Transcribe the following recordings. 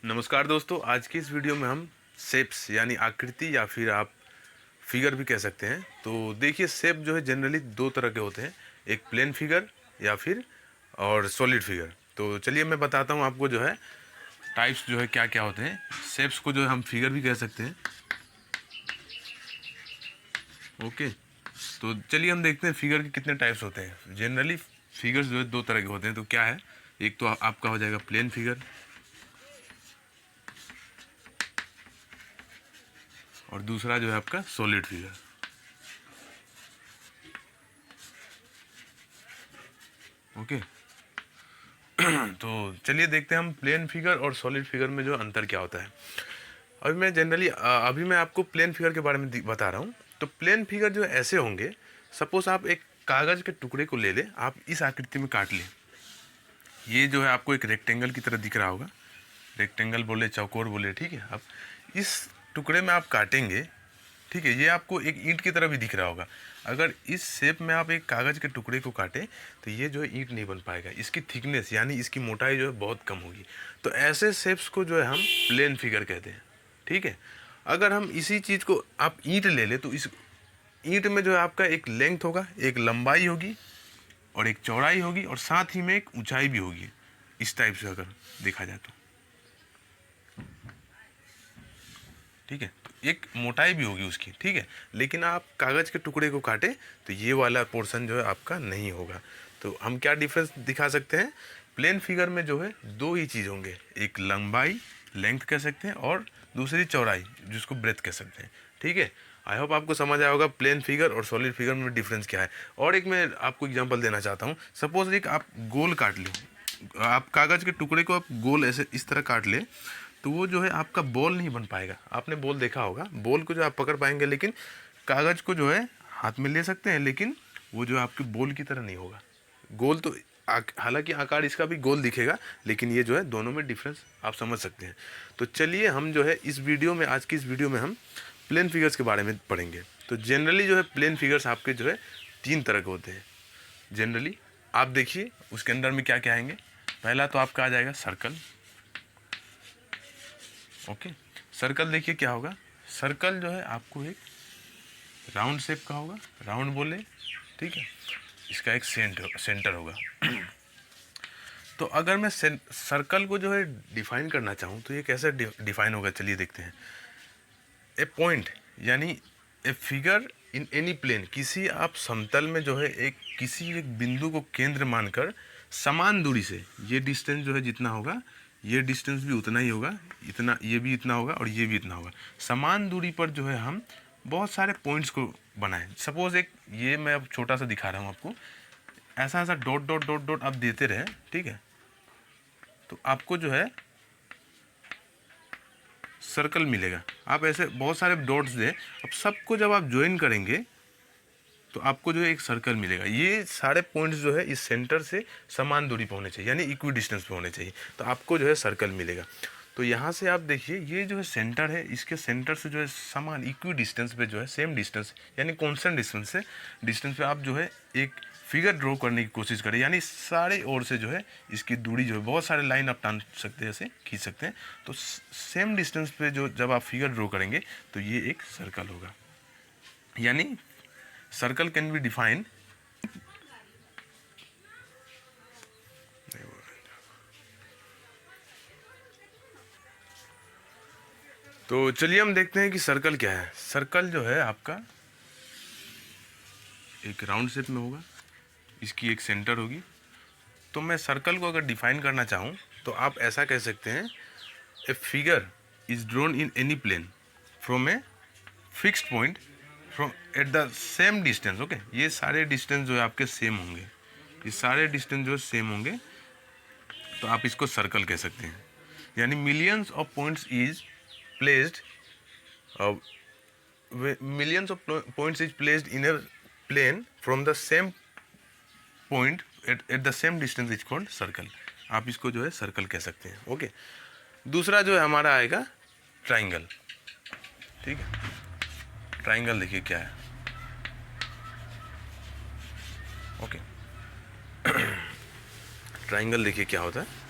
नमस्कार दोस्तों, आज की इस वीडियो में हम शेप्स यानी आकृति या फिर आप फिगर भी कह सकते हैं। तो देखिए, शेप जो है जनरली दो तरह के होते हैं, एक प्लेन फिगर या फिर और सॉलिड फिगर। तो चलिए मैं बताता हूँ आपको जो है टाइप्स जो है क्या क्या होते हैं। शेप्स को जो है हम फिगर भी कह सकते हैं। ओके, तो चलिए हम देखते हैं फिगर के कितने टाइप्स होते हैं। जनरली फिगर्स जो है दो तरह के होते हैं। तो क्या है, एक तो आपका हो जाएगा प्लेन फिगर और दूसरा जो है आपका सॉलिड फिगर। ओके, तो चलिए देखते हैं हम प्लेन फिगर और सॉलिड फिगर में जो अंतर क्या होता है। अभी मैं आपको प्लेन फिगर के बारे में बता रहा हूँ। तो प्लेन फिगर जो ऐसे होंगे, सपोज आप एक कागज़ के टुकड़े को ले लें, आप इस आकृति में काट लें। ये जो है आपको एक रेक्टेंगल की तरह दिख रहा होगा, रेक्टेंगल बोले चौकोर बोले, ठीक है। अब इस टुकड़े में आप काटेंगे, ठीक है, ये आपको एक ईंट की तरह भी दिख रहा होगा। अगर इस शेप में आप एक कागज़ के टुकड़े को काटें तो ये जो है ईंट नहीं बन पाएगा, इसकी थिकनेस यानी इसकी मोटाई जो है बहुत कम होगी। तो ऐसे शेप्स को जो है हम प्लेन फिगर कहते हैं, ठीक है। अगर हम इसी चीज़ को आप ईंट ले लें तो इस ईंट में जो है आपका एक लेंथ होगा, एक लंबाई होगी और एक चौड़ाई होगी और साथ ही में एक ऊंचाई भी होगी। इस टाइप से अगर देखा जाए तो, ठीक है, तो एक मोटाई भी होगी उसकी, ठीक है। लेकिन आप कागज़ के टुकड़े को काटे तो ये वाला पोर्शन जो है आपका नहीं होगा। तो हम क्या डिफरेंस दिखा सकते हैं, प्लेन फिगर में जो है दो ही चीज़ होंगे, एक लंबाई लेंथ कह सकते हैं और दूसरी चौड़ाई जिसको ब्रेथ कह सकते हैं, ठीक है। आई होप आपको समझ आया होगा प्लेन फिगर और सॉलिड फिगर में डिफरेंस क्या है। और एक मैं आपको एग्जांपल देना चाहता हूँ। सपोज एक आप गोल काट लें, आप कागज़ के टुकड़े को आप गोल ऐसे इस तरह काट लें तो वो जो है आपका बॉल नहीं बन पाएगा। आपने बॉल देखा होगा, बॉल को जो आप पकड़ पाएंगे, लेकिन कागज़ को जो है हाथ में ले सकते हैं, लेकिन वो जो आपके बॉल की तरह नहीं होगा। गोल तो हालांकि आकार इसका भी गोल दिखेगा, लेकिन ये जो है दोनों में डिफरेंस आप समझ सकते हैं। तो चलिए हम जो है इस वीडियो में, आज की इस वीडियो में हम प्लेन फिगर्स के बारे में पढ़ेंगे। तो जनरली जो है प्लेन फिगर्स आपके जो है तीन तरह के होते हैं। जनरली आप देखिए उसके अंदर में क्या क्या आएंगे। पहला तो आपका आ जाएगा सर्कल। ओके, सर्कल देखिए क्या होगा, सर्कल जो है आपको एक राउंड शेप का होगा, राउंड बोले, ठीक है। इसका एक सेंटर होगा। तो अगर मैं सर्कल को जो है डिफाइन करना चाहूँ तो ये कैसे डिफाइन होगा, चलिए देखते हैं। ए पॉइंट यानी a figure in any plane, किसी आप समतल में जो है एक किसी एक बिंदु को केंद्र मानकर समान दूरी से, ये डिस्टेंस जो है जितना होगा ये डिस्टेंस भी उतना ही होगा, इतना ये भी इतना होगा और ये भी इतना होगा। समान दूरी पर जो है हम बहुत सारे पॉइंट्स को बनाएं। सपोज एक ये मैं अब छोटा सा दिखा रहा हूँ आपको, ऐसा ऐसा डॉट डॉट डॉट डॉट आप देते रहे, ठीक है। तो आपको जो है सर्कल मिलेगा। आप ऐसे बहुत सारे डॉट्स दें, अब सबको जब आप ज्वाइन करेंगे तो आपको जो है एक सर्कल मिलेगा। ये सारे पॉइंट्स जो है इस सेंटर से समान दूरी पर होने चाहिए, यानी इक्वी डिस्टेंस पे होने चाहिए, तो आपको जो है सर्कल मिलेगा। तो यहाँ से आप देखिए ये जो है सेंटर है, इसके सेंटर से जो है समान इक्वी डिस्टेंस पे जो है सेम डिस्टेंस यानी कॉन्स्टेंट डिस्टेंस पे आप जो है एक फिगर ड्रॉ करने की कोशिश करें। यानी सारे ओर से जो है इसकी दूरी जो है बहुत सारे लाइन आप टान सकते हैं, ऐसे खींच सकते हैं। तो सेम डिस्टेंस पे जो जब आप फिगर ड्रॉ करेंगे तो ये एक सर्कल होगा। यानी सर्कल कैन बी डिफाइन तो चलिए हम देखते हैं कि सर्कल क्या है। सर्कल जो है आपका एक राउंड शेप में होगा, इसकी एक सेंटर होगी। तो मैं सर्कल को अगर डिफाइन करना चाहूँ तो आप ऐसा कह सकते हैं, a figure is drawn in any plane from a fixed point from at the same distance. Okay, ये सारे डिस्टेंस जो है आपके सेम होंगे, ये सारे डिस्टेंस जो सेम होंगे, तो आप इसको सर्कल कह सकते हैं। यानी millions of points is placed millions of points is placed in a plane from the same point at the same distance is called circle। आप इसको जो है सर्कल कह सकते हैं। ओके, दूसरा जो है हमारा आएगा ट्राइंगल, ठीक है। ट्राइंगल देखिए क्या है। ओके, ट्राइंगल देखिए क्या होता है।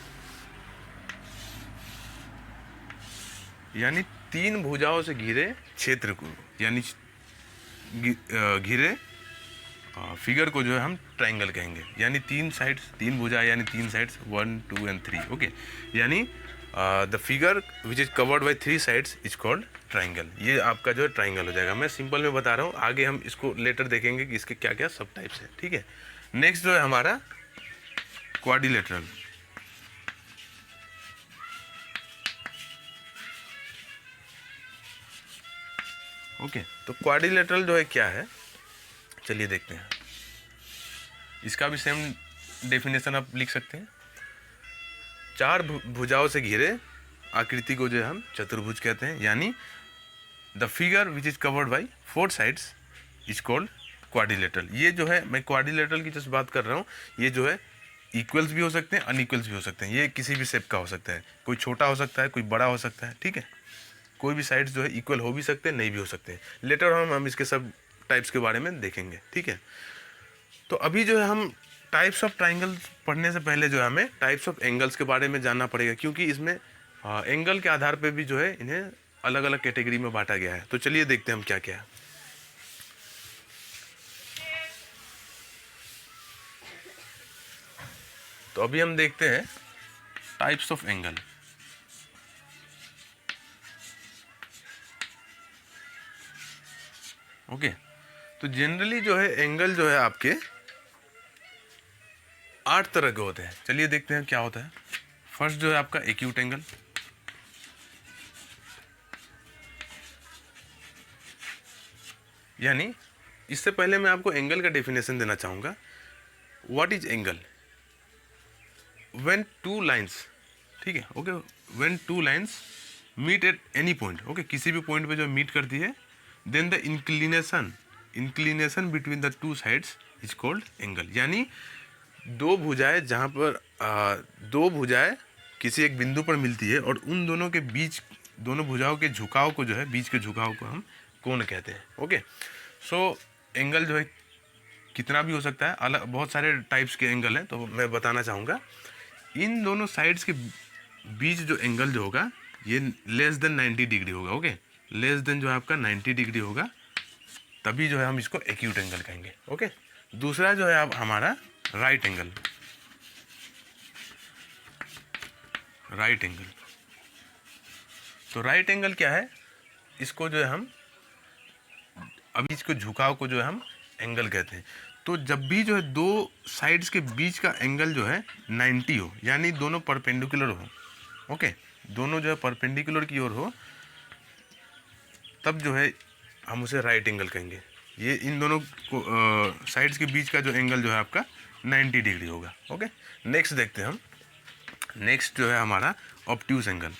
यानी तीन भुजाओं से घिरे क्षेत्र को, यानी घिरे फिगर को जो है हम ट्राइंगल कहेंगे। यानी तीन साइड्स, तीन भुजा यानी तीन साइड्स, 1 2 एंड 3। ओके, यानी the figure which is covered by 3 sides is called triangle. ये आपका जो है ट्राइंगल हो जाएगा। मैं सिंपल में बता रहा हूँ, आगे हम इसको लेटर देखेंगे कि इसके क्या क्या सब टाइप्स हैं। ठीक है, नेक्स्ट जो है हमारा क्वाड्रिलेटरल। ओके, तो क्वाड्रिलेटरल जो है क्या है, चलिए देखते हैं। इसका भी सेम डेफिनेशन आप लिख सकते हैं। चार भुजाओं से घिरे आकृति को जो है हम चतुर्भुज कहते हैं। यानी the figure which is covered by 4 sides is called quadrilateral. ये जो है, मैं क्वाड्रिलेटरल की जस्ट बात कर रहा हूँ, ये जो है इक्वल्स भी हो सकते हैं, अनइक्वल्स भी हो सकते हैं। ये किसी भी शेप का हो सकता है, कोई छोटा हो सकता है, कोई बड़ा हो सकता है। ठीक है, कोई भी साइड्स जो है इक्वल हो भी सकते हैं, नहीं भी हो सकते हैं। लेटर हम इसके सब टाइप्स के बारे में देखेंगे। ठीक है, तो अभी जो है हम टाइप्स ऑफ ट्राइंगल्स पढ़ने से पहले जो है हमें टाइप्स ऑफ एंगल्स के बारे में जानना पड़ेगा, क्योंकि इसमें एंगल के आधार पे भी जो है इन्हें अलग अलग कैटेगरी में बांटा गया है। तो चलिए देखते हैं हम क्या क्या है। तो अभी हम देखते हैं टाइप्स ऑफ एंगल। ओके, तो जनरली जो है एंगल जो है आपके 8 तरह के होते हैं। चलिए देखते हैं क्या होता है। फर्स्ट जो है आपका एक्यूट एंगल। यानी इससे पहले मैं आपको एंगल का डेफिनेशन देना चाहूँगा। What is angle? When two lines, ठीक है, okay, when two lines meet at any point, okay, किसी भी पॉइंट पे जो मीट करती है, then the inclination between the two sides is called angle. यानी दो भुजाएं जहाँ पर दो भुजाएं किसी एक बिंदु पर मिलती है और उन दोनों के बीच, दोनों भुजाओं के झुकाव को जो है, बीच के झुकाव को हम कोण कहते हैं। ओके, सो एंगल जो है कितना भी हो सकता है, अलग बहुत सारे टाइप्स के एंगल हैं। तो मैं बताना चाहूँगा, इन दोनों साइड्स के बीच जो एंगल जो होगा ये लेस देन 90 डिग्री होगा। ओके, लेस देन जो है आपका 90 डिग्री होगा, तभी जो है हम इसको एक्यूट एंगल कहेंगे। ओके, दूसरा जो है अब हमारा राइट एंगल। राइट एंगल, तो राइट एंगल क्या है, इसको जो है हम अभी इसको झुकाव को जो है हम एंगल कहते हैं। तो जब भी जो है दो साइड्स के बीच का एंगल जो है 90 हो, यानी दोनों परपेंडिकुलर हो, ओके, दोनों जो है परपेंडिकुलर की ओर हो, तब जो है हम उसे राइट एंगल कहेंगे। ये इन दोनों साइड्स के बीच का जो एंगल जो है आपका 90 डिग्री होगा। ओके, नेक्स्ट देखते हैं हम। नेक्स्ट जो है हमारा ऑब्ट्यूज एंगल।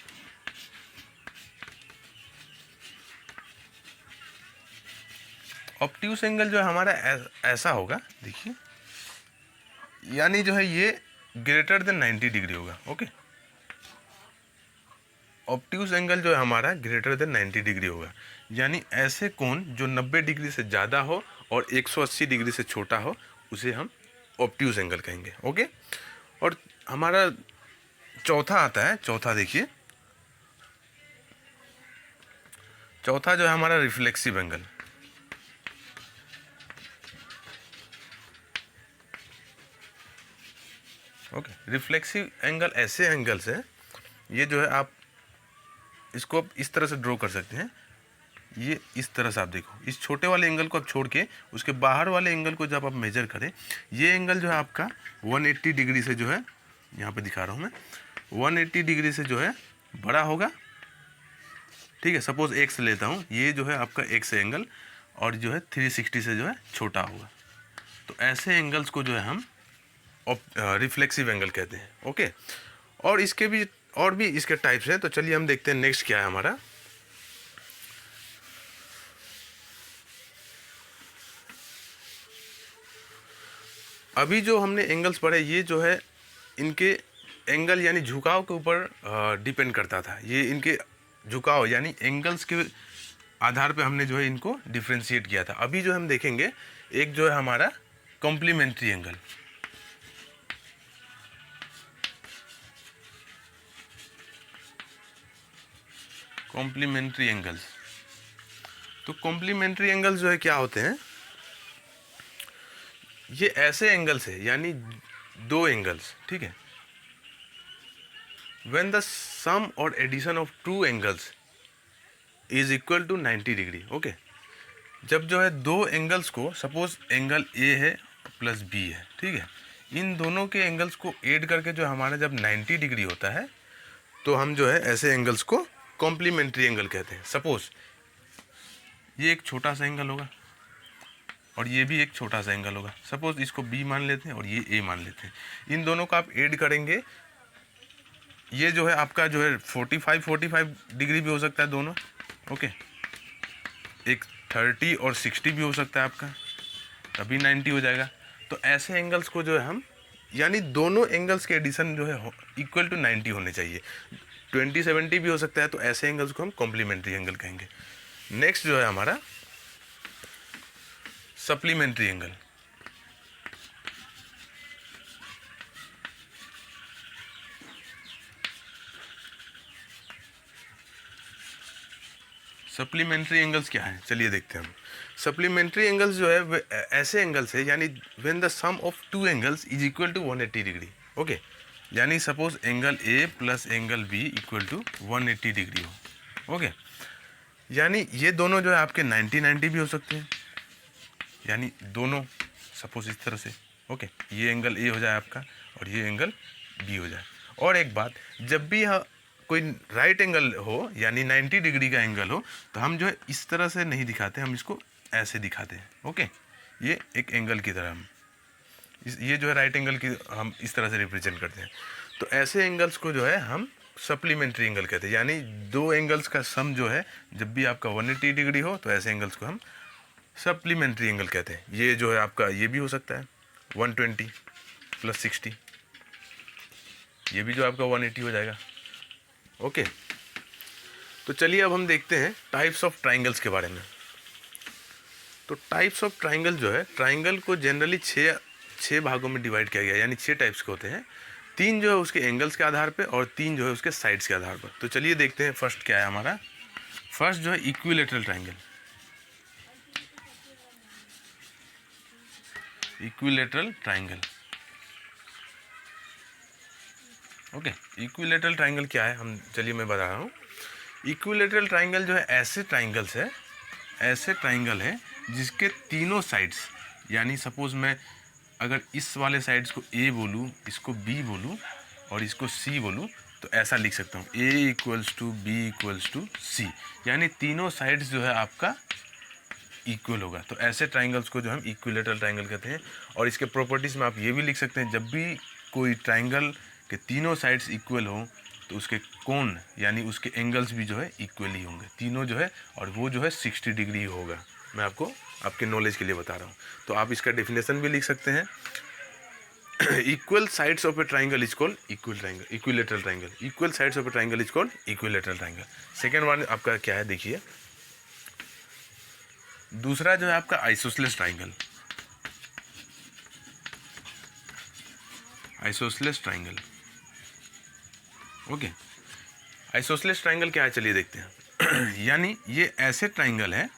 ऑब्ट्यूज एंगल जो है हमारा ऐसा होगा, देखिए, यानी जो है ये ग्रेटर देन 90 डिग्री होगा। ओके, ऑब्ट्यूज एंगल जो है हमारा ग्रेटर देन 90 डिग्री होगा, यानी ऐसे कोण जो 90 डिग्री से ज़्यादा हो और 180 डिग्री से छोटा हो, उसे हम ऑब्ट्यूज एंगल कहेंगे। ओके, और हमारा चौथा आता है, चौथा देखिए, चौथा जो है हमारा reflexive angle. Okay, reflexive angle ऐसे एंगल्स हैं, ये जो है आप इसको आप इस तरह से ड्रॉ कर सकते हैं। ये इस तरह से आप देखो, इस छोटे वाले एंगल को आप छोड़ के उसके बाहर वाले एंगल को जब आप मेजर करें, ये एंगल जो है आपका 180 डिग्री से जो है, यहाँ पे दिखा रहा हूँ मैं, 180 डिग्री से जो है बड़ा होगा। ठीक है, सपोज एक्स लेता हूँ, ये जो है आपका एक्स एंगल, और जो है 360 से जो है छोटा होगा। तो ऐसे एंगल्स को जो है हम रिफ्लेक्सिव एंगल कहते हैं। ओके, और इसके भी और भी इसके टाइप्स हैं। तो चलिए हम देखते हैं नेक्स्ट क्या है हमारा। अभी जो हमने एंगल्स पढ़े, ये जो है इनके एंगल यानी झुकाव के ऊपर डिपेंड करता था। ये इनके झुकाव यानी एंगल्स के आधार पे हमने जो है इनको डिफ्रेंशिएट किया था। अभी जो हम देखेंगे, एक जो है हमारा कॉम्प्लीमेंट्री एंगल। Complementary angles. तो कॉम्प्लीमेंट्री एंगल्स जो है क्या होते हैं, ये ऐसे एंगल्स है, यानी दो एंगल्स, ठीक है। व्हेन द सम और addition of two angles is equal to 90 degree, okay. जब जो है दो एंगल्स को, सपोज एंगल ए है प्लस बी है, ठीक है, इन दोनों के एंगल्स को ऐड करके जो हमारा जब 90 डिग्री होता है, तो हम जो है ऐसे एंगल्स को कॉम्प्लीमेंट्री एंगल कहते हैं। सपोज ये एक छोटा सा एंगल होगा और ये भी एक छोटा सा एंगल होगा। सपोज इसको बी मान लेते हैं और ये ए मान लेते हैं। इन दोनों को आप ऐड करेंगे, ये जो है आपका जो है 45 डिग्री भी हो सकता है दोनों, ओके। एक 30 और 60 भी हो सकता है आपका, तभी 90 हो जाएगा। तो ऐसे एंगल्स को जो है हम, यानी दोनों एंगल्स के एडिशन जो है इक्वल टू 90 होने चाहिए। 20-70 भी हो सकता है, तो ऐसे एंगल्स को हम कॉम्प्लीमेंट्री एंगल कहेंगे। नेक्स्ट जो है हमारा सप्लीमेंट्री एंगल। सप्लीमेंट्री एंगल्स क्या है, चलिए देखते हैं हम। सप्लीमेंट्री एंगल्स जो है ऐसे एंगल्स है, यानी when the sum of two angles is equal to 180 degree, okay. यानी suppose angle A plus angle B equal to 180 degree हो, ओके। यानी ये दोनों जो है आपके 90-90 भी हो सकते हैं, यानी दोनों सपोज इस तरह से, ओके। ये एंगल ए हो जाए आपका और ये एंगल बी हो जाए। और एक बात, जब भी कोई राइट एंगल हो, यानी 90 डिग्री का एंगल हो, तो हम जो है इस तरह से नहीं दिखाते, हम इसको ऐसे दिखाते हैं, ओके। ये एक एंगल की तरह हम ये जो है राइट एंगल की हम इस तरह से रिप्रेजेंट करते हैं। तो ऐसे एंगल्स को जो है हम सप्लीमेंट्री एंगल कहते हैं, यानी दो एंगल्स का सम जो है, जब भी आपका 180 डिग्री हो, तो ऐसे एंगल्स को हम सप्लीमेंट्री एंगल कहते हैं। ये जो है आपका ये भी हो सकता है 120 प्लस 60, ये भी जो आपका 180 हो जाएगा, ओके। तो चलिए अब हम देखते हैं टाइप्स ऑफ ट्राइंगल्स के बारे में। तो टाइप्स ऑफ ट्राइंगल जो है, ट्राइंगल को जनरली छः भागों में डिवाइड किया गया है, यानी 6 टाइप्स के होते हैं। 3 जो है उसके एंगल्स के आधार पे और 3 जो है उसके साइड्स के आधार पर। तो चलिए देखते हैं फर्स्ट क्या है हमारा। फर्स्ट जो है equilateral triangle. Equilateral triangle, okay. Equilateral triangle क्या है, हम चलिए मैं बता रहा हूँ। इक्विलेटरल ट्राइंगल जो है ऐसे ट्राइंगल है जिसके तीनों साइड्स, यानी सपोज मैं अगर इस वाले साइड्स को ए बोलूँ, इसको बी बोलूँ और इसको सी बोलूँ, तो ऐसा लिख सकता हूँ A equals to B equals to C, यानी तीनों साइड्स जो है आपका इक्वल होगा। तो ऐसे ट्राइंगल्स को जो हम इक्विलेटरल ट्राइंगल कहते हैं। और इसके प्रॉपर्टीज़ में आप ये भी लिख सकते हैं, जब भी कोई ट्राइंगल के तीनों साइड्स इक्वल हो, तो उसके कोण यानी उसके एंगल्स भी जो है इक्वल ही होंगे तीनों जो है, और वो जो है 60 डिग्री होगा। मैं आपको आपके नॉलेज के लिए बता रहा हूँ। तो आप इसका डेफिनेशन भी लिख सकते हैं। Equal sides of A triangle is called equilateral triangle. Equal sides of A triangle is called equilateral triangle. Second one आपका क्या है, देखिए। दूसरा जो है आपका isosceles triangle. Isosceles triangle, okay. Isosceles triangle क्या है, चलिए देखते हैं। यानी ये ऐसे ट्राइंगल है,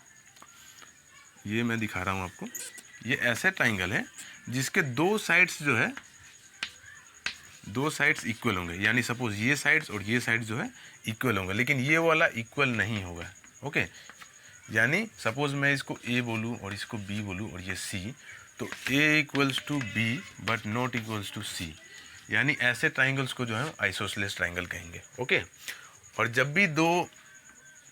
ये मैं दिखा रहा हूँ आपको। ये ऐसे ट्राइंगल है जिसके दो साइड्स जो है, दो साइड्स इक्वल होंगे, यानी सपोज ये साइड्स और ये साइड्स जो है इक्वल होंगे, लेकिन ये वाला इक्वल नहीं होगा, ओके। यानी सपोज मैं इसको ए बोलूँ और इसको बी बोलूँ और ये सी, तो A equals to B but not equals to C, यानी ऐसे ट्राइंगल्स को जो है आइसोसेलेस ट्राइंगल कहेंगे, ओके। और जब भी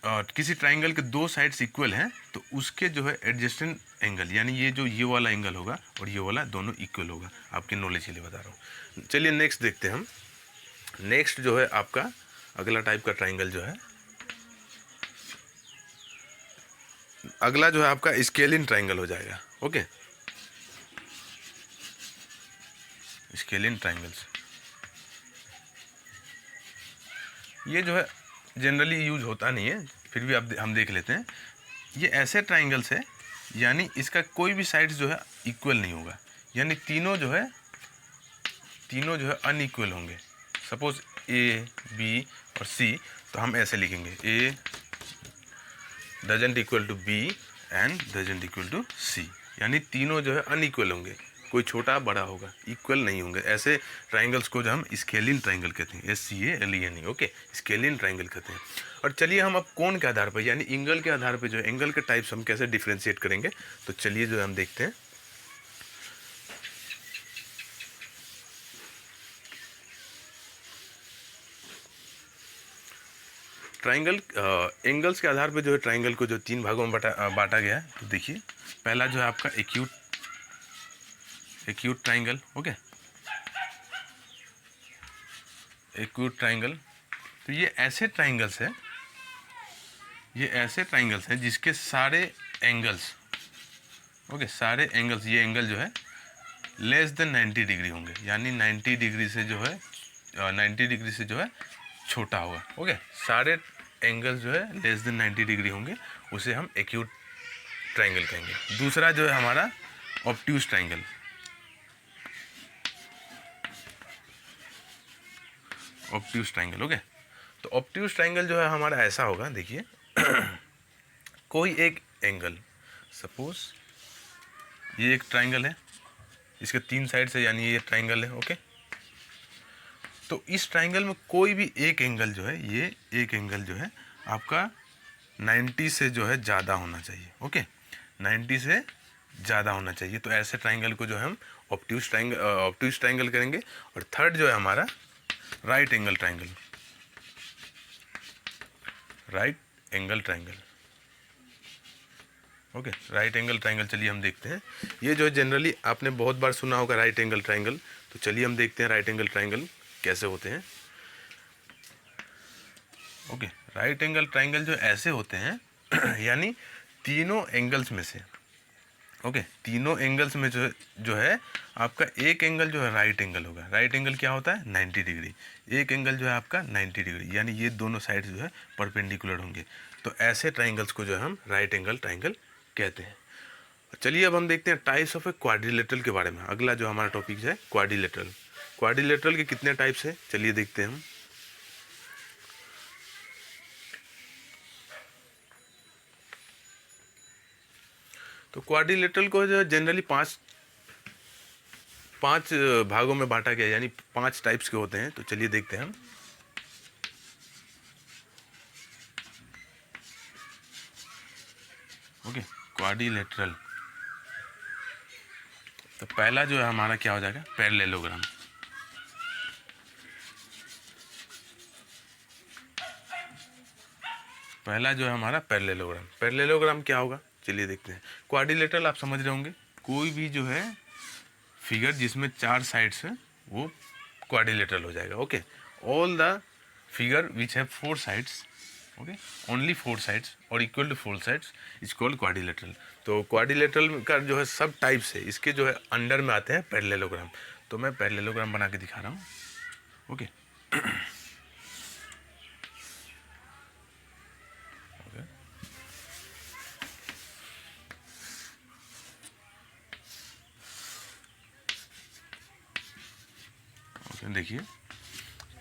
किसी ट्राइंगल के दो साइड्स इक्वल हैं, तो उसके जो है एडजेसेंट एंगल, यानी ये वाला एंगल होगा और ये वाला दोनों इक्वल होगा। आपके नॉलेज के लिए बता रहा हूँ। चलिए नेक्स्ट देखते हैं हम। नेक्स्ट जो है आपका अगला टाइप का ट्राइंगल जो है, अगला जो है आपका स्केलिन ट्राइंगल हो जाएगा, ओके। स्केलिन ट्राइंगल्स ये जो है जनरली यूज होता नहीं है, फिर भी हम देख लेते हैं। ये ऐसे ट्राइंगल्स है, यानी इसका कोई भी साइड्स जो है इक्वल नहीं होगा, यानी तीनों जो है अनइक्वल होंगे। सपोज ए बी और सी, तो हम ऐसे लिखेंगे A doesn't equal to B and doesn't equal to C, यानी तीनों जो है अनइक्वल होंगे, कोई छोटा बड़ा होगा, इक्वल नहीं होंगे। ऐसे ट्राइंगल्स को जो हम स्केलिन ट्राइंगल कहते हैं, SCALEN, ओके, स्केलिन ट्राइंगल कहते हैं। और चलिए हम अब कोण के आधार पर यानी एंगल के आधार पर जो है एंगल के टाइप्स हम कैसे डिफ्रेंशिएट करेंगे, तो चलिए जो है हम देखते हैं। ट्राइंगल एंगल्स के आधार पर जो है ट्राइंगल को जो 3 भागों में बांटा गया है। तो देखिए पहला जो है आपका acute triangle, okay, acute triangle. तो ये ऐसे ट्राइंगल्स हैं जिसके सारे एंगल्स, ओके, सारे एंगल्स, ये एंगल जो है लेस देन 90 डिग्री होंगे, यानी 90 डिग्री से जो है 90 डिग्री से जो है छोटा होगा, ओके। सारे एंगल्स जो है लेस देन 90 डिग्री होंगे, उसे हम एक्यूट ट्राइंगल कहेंगे। दूसरा जो है हमारा obtuse triangle, obtuse triangle, okay. तो ऑब्ट्यूज ट्राइंगल जो है हमारा ऐसा होगा, देखिए कोई एक एंगल, सपोज ये एक ट्राइंगल है, इसके 3 साइड से, यानी ये ट्राइंगल है, ओके। तो इस ट्राइंगल में कोई भी एक एंगल जो है, ये एक एंगल जो है आपका 90 से जो है ज़्यादा होना चाहिए, ओके, 90 से ज़्यादा होना चाहिए। तो ऐसे ट्राइंगल को जो है हम ऑब्ट्यूज ट्राइंगल करेंगे। और थर्ड जो है हमारा right angle triangle, right angle triangle, okay, right angle triangle. चलिए हम देखते हैं। ये जो जनरली आपने बहुत बार सुना होगा राइट एंगल ट्राइंगल। तो चलिए हम देखते हैं राइट एंगल ट्राइंगल कैसे होते हैं, ओके। राइट एंगल ट्राइंगल जो ऐसे होते हैं यानी तीनों एंगल्स में से, ओके, तीनों एंगल्स में जो है आपका एक एंगल जो है राइट एंगल होगा। राइट एंगल क्या होता है, 90 डिग्री। एक एंगल जो है आपका 90 डिग्री, यानी ये दोनों साइड जो है परपेंडिकुलर होंगे। तो ऐसे ट्राइंगल्स को जो है हम राइट एंगल ट्राइंगल कहते हैं। चलिए अब हम देखते हैं टाइप्स ऑफ ए क्वाड्रिलेटरल के बारे में। अगला जो हमारा टॉपिक है क्वाड्रिलेटरल। क्वाड्रिलेटरल के कितने टाइप्स हैं, चलिए देखते हैं हम। तो क्वाड्रिलेटरल को जो जनरली पांच भागों में बांटा गया, यानी 5 टाइप्स के होते हैं। तो चलिए देखते हैं हम। Okay, quadrilateral. तो पहला जो है हमारा क्या हो जाएगा, पैरेललोग्राम। पहला जो है हमारा पैरेललोग्राम। पैरेललोग्राम क्या होगा, चलिए देखते हैं। क्वाड्रिलेटरल आप समझ रहे होंगे, कोई भी जो है फिगर जिसमें 4 साइड्स है वो क्वाड्रिलेटरल हो जाएगा, okay. All the figure which have 4 sides, okay, only 4 sides और equal to 4 sides is called quadrilateral. तो क्वाड्रिलेटरल का जो है सब टाइप्स है, इसके जो है अंडर में आते हैं पैरेललोग्राम। तो मैं पैरेललोग्राम बना के दिखा रहा हूँ, ओके। देखिए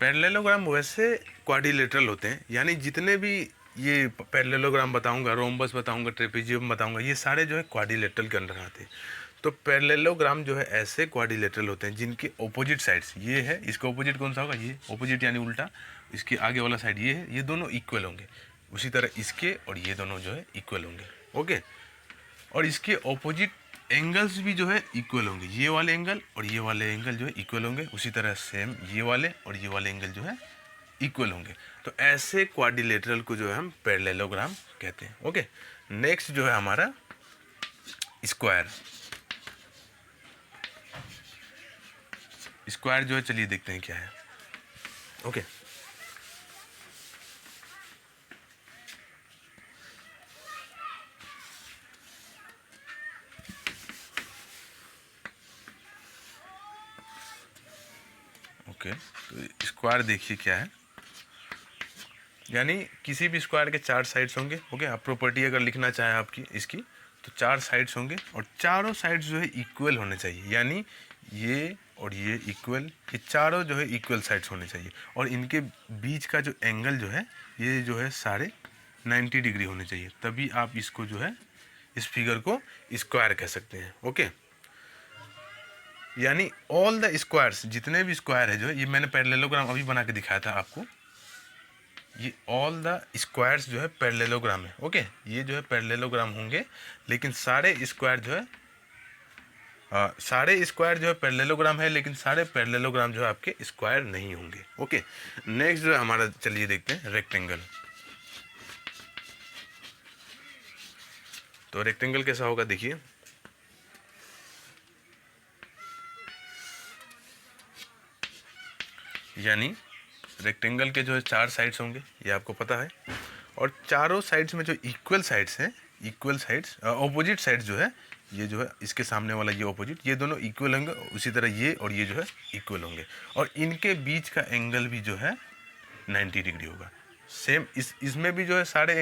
पैरेललोग्राम वैसे क्वाड्रिलेटरल होते हैं, यानी जितने भी ये पैरेललोग्राम बताऊंगा, रोम्बस बताऊंगा, ट्रेपेजियम बताऊंगा, ये सारे जो है क्वाड्रिलेटरल के अंडर आते हैं। तो पैरेललोग्राम जो है ऐसे क्वाड्रिलेटरल होते हैं जिनके ऑपोजिट साइड्स, ये है, इसका ऑपोजिट कौन सा होगा, ये ऑपोजिट यानी उल्टा, इसके आगे वाला साइड ये है, ये दोनों इक्वल होंगे। उसी तरह इसके और ये दोनों जो है इक्वल होंगे, ओके। और इसके ऑपोजिट एंगल्स भी जो है इक्वल होंगे, ये वाले एंगल और ये वाले एंगल जो है इक्वल होंगे। उसी तरह सेम ये वाले और ये वाले एंगल जो है इक्वल होंगे। तो ऐसे क्वाड्रिलेटरल को जो है हम पैरेललोग्राम कहते हैं, ओके। नेक्स्ट जो है हमारा स्क्वायर। स्क्वायर जो है चलिए देखते हैं क्या है, ओके। ओके, तो स्क्वायर देखिए क्या है, यानी किसी भी स्क्वायर के 4 साइड्स होंगे, ओके। आप प्रॉपर्टी अगर लिखना चाहें आपकी इसकी, तो 4 साइड्स होंगे और चारों साइड्स जो है इक्वल होने चाहिए, यानी ये और ये इक्वल, ये चारों जो है इक्वल साइड्स होने चाहिए। और इनके बीच का जो एंगल जो है, ये जो है सारे 90 डिग्री होने चाहिए, तभी आप इसको जो है इस फिगर को स्क्वायर कह सकते हैं। ओके, यानी ऑल द स्क्वायर्स, जितने भी स्क्वायर है जो है, ये मैंने पैरेललोग्राम अभी बना के दिखाया था आपको, ये ऑल द स्क्वायर्स जो है पैरेललोग्राम है। ओके, ये जो है पैरेललोग्राम होंगे, लेकिन सारे स्क्वायर जो है सारे स्क्वायर जो है पैरेललोग्राम है, लेकिन सारे पैरेललोग्राम जो है आपके स्क्वायर नहीं होंगे। ओके, नेक्स्ट जो है हमारा, चलिए देखते हैं रेक्टेंगल। तो रेक्टेंगल कैसा होगा देखिए, यानी रेक्टेंगल के जो है 4 साइड्स होंगे, ये आपको पता है, और चारों साइड्स में जो इक्वल साइड्स हैं, इक्वल साइड्स, ऑपोजिट साइड्स जो है, ये जो है इसके सामने वाला ये ऑपोजिट, ये दोनों इक्वल होंगे, उसी तरह ये और ये जो है इक्वल होंगे, और इनके बीच का एंगल भी जो है 90 डिग्री होगा। सेम इसमें भी जो है सारे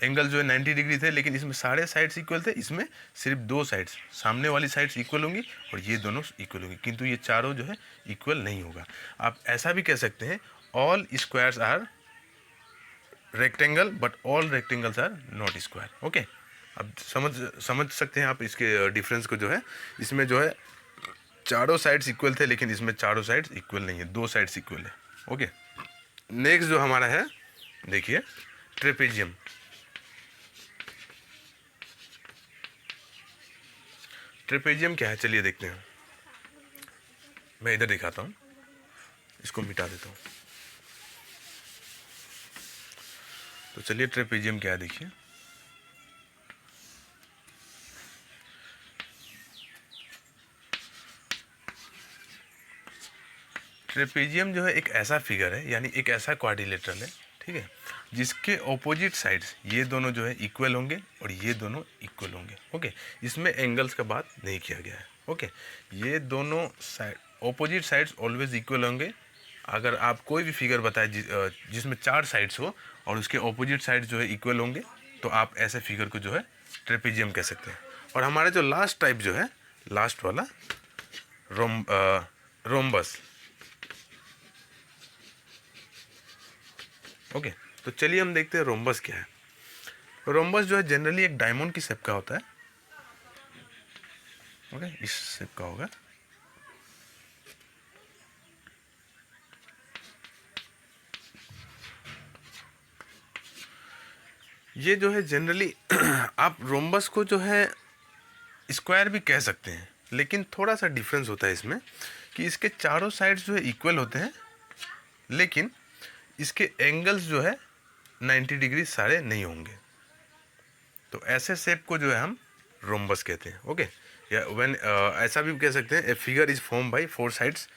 एंगल जो है 90 डिग्री थे, लेकिन इसमें सारे साइड्स इक्वल थे, इसमें सिर्फ 2 साइड्स, सामने वाली साइड्स इक्वल होंगी और ये दोनों इक्वल होंगी, किंतु ये चारों जो है इक्वल नहीं होगा। आप ऐसा भी कह सकते हैं, all squares are rectangle but all rectangles are not square. Okay, अब समझ सकते हैं आप इसके डिफरेंस को जो है, इसमें जो है चारों साइड्स इक्वल थे, लेकिन इसमें चारों साइड्स इक्वल नहीं है, 2 साइड्स इक्वल है। ओके, नेक्स्ट जो हमारा है देखिए ट्रेपेजियम। ट्रेपेजियम क्या है, चलिए देखते हैं। मैं इधर दिखाता हूँ, इसको मिटा देता हूँ। तो चलिए ट्रेपेजियम क्या है देखिए, ट्रेपेजियम जो है एक ऐसा फिगर है, यानी एक ऐसा क्वाड्रिलेटरल है, ठीक है, जिसके ऑपोजिट साइड्स ये दोनों जो है इक्वल होंगे और ये दोनों इक्वल होंगे। ओके, इसमें एंगल्स का बात नहीं किया गया है। ओके, ये दोनों side opposite sides always equal होंगे। अगर आप कोई भी फिगर बताए जिसमें 4 साइड्स हो और उसके ऑपोजिट साइड्स जो है इक्वल होंगे, तो आप ऐसे फिगर को जो है ट्रेपेजियम कह सकते हैं। और हमारा जो लास्ट टाइप जो है, लास्ट वाला रोम्बस। ओके, तो चलिए हम देखते हैं रोम्बस क्या है। रोम्बस जो है जनरली एक डायमंड की शेप का होता है। ओके, इस शेप का होगा। ये जो है जनरली आप रोम्बस को जो है स्क्वायर भी कह सकते हैं, लेकिन थोड़ा सा डिफरेंस होता है इसमें कि इसके चारों साइड्स जो है इक्वल होते हैं, लेकिन इसके एंगल्स जो है 90 डिग्री सारे नहीं होंगे। तो ऐसे शेप को जो है हम रोम्बस कहते हैं। ओके, या व्हेन ऐसा भी कह सकते हैं, a figure is form by 4 sides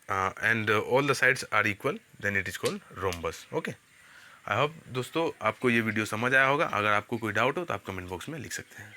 and all the sides are equal, then it is called rhombus. Okay, I hope दोस्तों आपको ये वीडियो समझ आया होगा। अगर आपको कोई डाउट हो तो आप कमेंट बॉक्स में लिख सकते हैं।